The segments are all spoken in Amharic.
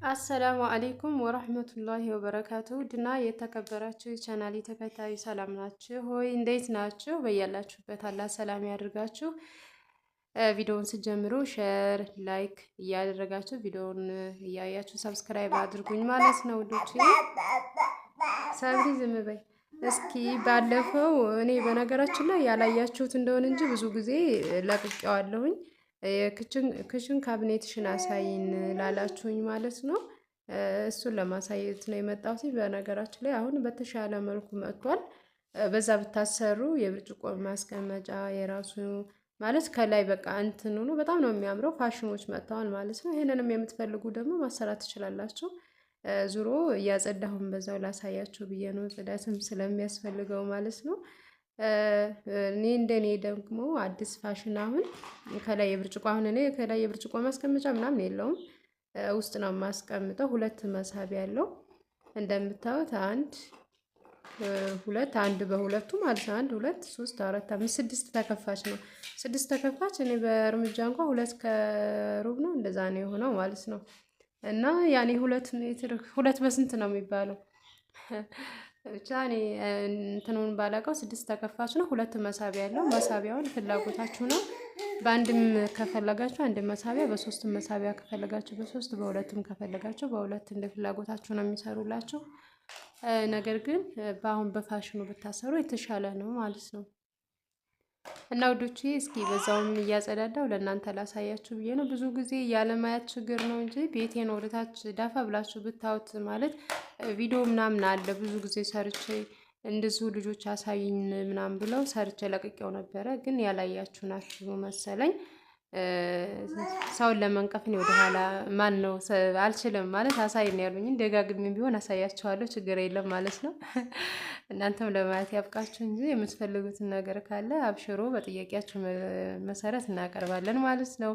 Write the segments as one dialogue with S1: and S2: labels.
S1: አሰላሙ አሌይኩም ወረህመቱላሂ ወበረካቱ ድና የተከበራችሁ የቻናሌ ተከታይ ሰላም ናችሁ ሆይ? እንዴት ናችሁ? በያላችሁበት አላህ ሰላም ያድርጋችሁ። ቪዲዮውን ስጀምሩ ሼር ላይክ እያደረጋችሁ ቪዲዮውን እያያችሁ ሰብስክራይብ አድርጉኝ ማለት ነው ውዶች። ሰብሪ ዝም በይ እስኪ። ባለፈው እኔ በነገራችን ላይ ያላያችሁት እንደሆነ እንጂ ብዙ ጊዜ ለቅቄዋለሁኝ። ክችን ካቢኔትሽን አሳይን ላላችሁኝ ማለት ነው። እሱን ለማሳየት ነው የመጣሁት። በነገራችን ላይ አሁን በተሻለ መልኩ መጥቷል። በዛ ብታሰሩ የብርጭቆ ማስቀመጫ የራሱ ማለት ከላይ በቃ እንትን ሆኖ በጣም ነው የሚያምረው። ፋሽኖች መጥተዋል ማለት ነው። ይሄንንም የምትፈልጉ ደግሞ ማሰራት ትችላላችሁ። ዙሮ እያጸዳሁን በዛው ላሳያችሁ ብዬ ነው፣ ጽዳትም ስለሚያስፈልገው ማለት ነው። እኔ እንደኔ ደግሞ አዲስ ፋሽን አሁን ከላይ የብርጭቆ አሁን እኔ ከላይ የብርጭቆ ማስቀመጫ ምናምን የለውም፣ ውስጥ ነው የማስቀምጠው። ሁለት መሳቢያ ያለው እንደምታዩት አንድ ሁለት አንድ በሁለቱ ማለት ነው። አንድ ሁለት ሶስት አራት አምስት ስድስት ተከፋች ነው። ስድስት ተከፋች እኔ በእርምጃ እንኳን ሁለት ከሩብ ነው እንደዛ ነው የሆነው ማለት ነው። እና ያኔ 2 ሜትር ሁለት በስንት ነው የሚባለው? ብቻ እኔ እንትኑን ባላውቀው 6 ተከፋች ነው። ሁለት መሳቢያ ያለው መሳቢያውን ፍላጎታችሁ ነው። በአንድም ከፈለጋችሁ አንድ መሳቢያ፣ በሶስትም መሳቢያ ከፈለጋችሁ በሶስት፣ በሁለትም ከፈለጋችሁ በሁለት እንደ ፍላጎታችሁ ነው የሚሰሩላችሁ። ነገር ግን በአሁን በፋሽኑ ብታሰሩ የተሻለ ነው ማለት ነው። እና ውዶቼ እስኪ በዛውም እያጸዳዳው ለእናንተ ላሳያችሁ ብዬ ነው። ብዙ ጊዜ ያለማያት ችግር ነው እንጂ ቤቴን ወደታች ዳፋ ብላችሁ ብታዩት ማለት ቪዲዮ ምናምን አለ። ብዙ ጊዜ ሰርቼ እንደዚሁ ልጆች አሳይኝ ምናምን ብለው ሰርቼ ለቅቄው ነበረ፣ ግን ያላያችሁ ናችሁ መሰለኝ። ሰውን ለመንቀፍ ነው ወደኋላ ማን ነው አልችልም ማለት አሳይን ያሉኝ፣ ደጋግሜ ቢሆን አሳያችኋለሁ፣ ችግር የለም ማለት ነው። እናንተም ለማየት ያብቃችሁ እንጂ የምትፈልጉትን ነገር ካለ አብሽሮ በጥያቄያችሁ መሰረት እናቀርባለን ማለት ነው።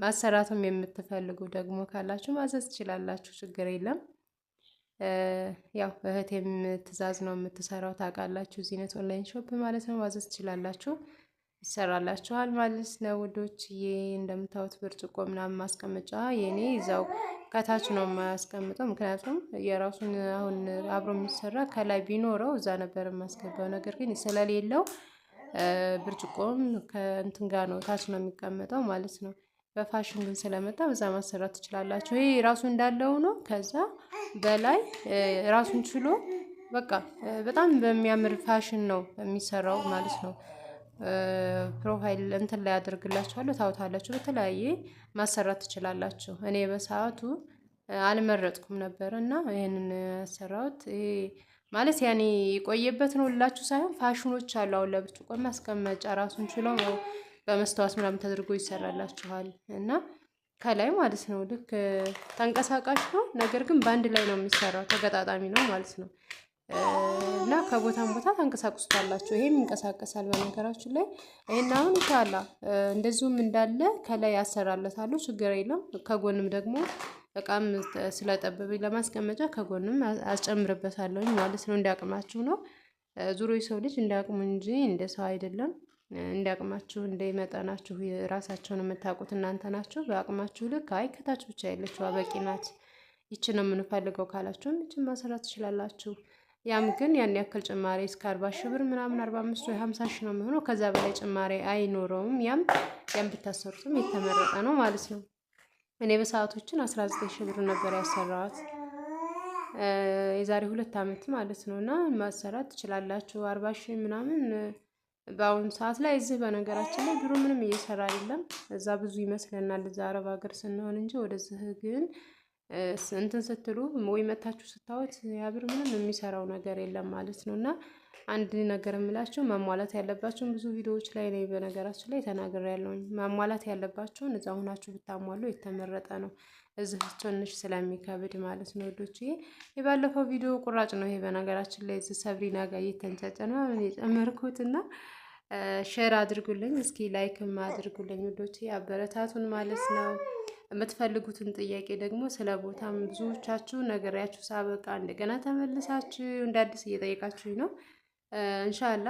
S1: ማሰራቱም የምትፈልጉ ደግሞ ካላችሁ ማዘዝ ትችላላችሁ፣ ችግር የለም። ያው እህቴም ትእዛዝ ነው የምትሰራው ታውቃላችሁ፣ ዚነት ኦንላይን ሾፕ ማለት ነው። ማዘዝ ትችላላችሁ፣ ይሰራላችኋል ማለት ነው ውዶችዬ። እንደምታዩት ብርጭቆ ምናምን ማስቀመጫ የኔ ይዛው ከታች ነው የማያስቀምጠው፣ ምክንያቱም የራሱን አሁን አብሮ የሚሰራ ከላይ ቢኖረው እዛ ነበር የማስገባው። ነገር ግን ስለሌለው ብርጭቆም ከእንትን ጋር ነው ታች ነው የሚቀመጠው ማለት ነው። በፋሽን ግን ስለመጣ በዛ ማሰራት ትችላላችሁ። ይሄ ራሱ እንዳለው ነው። ከዛ በላይ ራሱን ችሎ በቃ በጣም በሚያምር ፋሽን ነው የሚሰራው ማለት ነው። ፕሮፋይል እንትን ላይ አድርግላችኋለሁ፣ ታውታላችሁ። በተለያየ ማሰራት ትችላላችሁ። እኔ በሰዓቱ አልመረጥኩም ነበር እና ይሄንን ያሰራሁት ይሄ ማለት ያኔ የቆየበት ነው ልላችሁ ሳይሆን ፋሽኖች አሉ። አሁን ለብርጭቆ ማስቀመጫ ራሱን ችሎ በመስተዋት ምናምን ተደርጎ ይሰራላችኋል እና ከላይ ማለት ነው። ልክ ተንቀሳቃሽ ነው፣ ነገር ግን በአንድ ላይ ነው የሚሰራው፣ ተገጣጣሚ ነው ማለት ነው። እና ከቦታም ቦታ ታንቀሳቅሱታላችሁ። ይሄም ይንቀሳቀሳል በነገራችን ላይ። ይሄን አሁን ይታላ እንደዚሁም እንዳለ ከላይ ያሰራለታለሁ፣ ችግር የለም። ከጎንም ደግሞ በቃም ስለጠበበኝ ለማስቀመጫ ከጎንም አስጨምርበታለሁኝ ማለት ነው። እንዲያቅማችሁ ነው። ዙሮ የሰው ልጅ እንዲያቅሙ እንጂ እንደ ሰው አይደለም። እንዲያቅማችሁ እንደመጠናችሁ ራሳቸውን የምታውቁት እናንተ ናችሁ። በአቅማችሁ ልክ አይ ከታች ብቻ ያለችው በቂ ናት፣ ይችን ነው የምንፈልገው ካላችሁም ይችን ማሰራት ትችላላችሁ። ያም ግን ያን ያክል ጭማሪ እስከ 40 ሺህ ብር ምናምን 45 ወይ 50 ሺህ ነው የሚሆነው። ከዛ በላይ ጭማሪ አይኖረውም። ያም ብታሰሩትም የተመረጠ ነው ማለት ነው። እኔ በሰዓቶችን 19 ሺህ ብር ነበር ያሰራሁት የዛሬ 2 ዓመት ማለት ነው። እና ማሰራት ትችላላችሁ 40 ሺህ ምናምን በአሁኑ ሰዓት ላይ። እዚህ በነገራችን ላይ ድሮ ምንም እየሰራ አይደለም። እዛ ብዙ ይመስለናል እዛ አረብ ሀገር ስንሆን እንጂ ወደዚህ ግን እንትን ስትሉ ወይ መታችሁ ስታዩት ያብር ምንም የሚሰራው ነገር የለም ማለት ነው። እና አንድ ነገር የምላችሁ ማሟላት ያለባችሁን ብዙ ቪዲዮዎች ላይ ነው በነገራችን ላይ ተናግሬያለሁኝ። ማሟላት ያለባችሁን እዛ ሆናችሁ ብታሟሉ የተመረጠ ነው። እዚህ ትንሽ ስለሚከብድ ማለት ነው ወዶች። የባለፈው ቪዲዮ ቁራጭ ነው ይሄ በነገራችን ላይ እዚህ ሰብሪና ጋር እየተንጫጨ ነው የጨመርኩትና ሼር አድርጉልኝ እስኪ ላይክም አድርጉልኝ ወዶች፣ አበረታቱን ማለት ነው። የምትፈልጉትን ጥያቄ ደግሞ ስለ ቦታም ብዙዎቻችሁ ነገሪያችሁ ሳበቃ እንደገና ተመልሳችሁ እንደ አዲስ እየጠየቃችሁኝ ነው። እንሻላ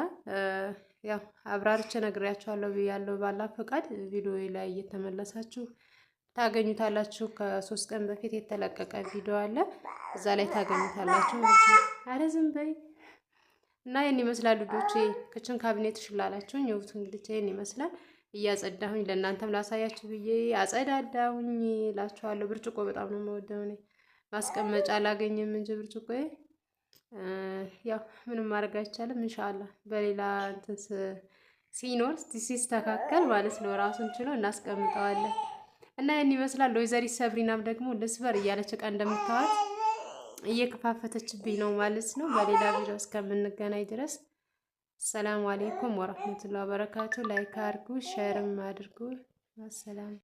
S1: ያው አብራርቼ ነግሬያችኋለሁ ብያለሁ። ባላ ፈቃድ ቪዲዮ ላይ እየተመለሳችሁ ታገኙታላችሁ። ከ3 ቀን በፊት የተለቀቀ ቪዲዮ አለ፣ እዛ ላይ ታገኙታላችሁ ማለት ነው። አረ ዝም በይ እና ይሄን ይመስላል ልጆቼ። ክችን ካቢኔት ሽላላችሁ ይውት እንግዲህ ይሄን ይመስላል። እያጸዳሁኝ ለእናንተም ላሳያችሁ ብዬ አጸዳዳሁኝ እላችኋለሁ። ብርጭቆ በጣም ነው የምወደው እኔ። ማስቀመጫ አላገኝም እንጂ ብርጭቆዬ ያው ምንም ማድረግ አይቻልም። ኢንሻአላህ በሌላ እንትን ሲኖር ሲስተካከል ማለት ነው ራሱን ችሎ እናስቀምጠዋለን። እና ይሄን ይመስላል። ወይዘሪት ሰብሪናም ደግሞ ልስበር እያለች እቃ እንደምታዋት እየከፋፈተችብኝ ነው ማለት ነው። በሌላ ቪዲዮ እስከምንገናኝ ድረስ ሰላም አለይኩም ወራህመቱላሂ ወበረካቱ። ላይክ አድርጉ፣ ሼርም አድርጉ። ሰላም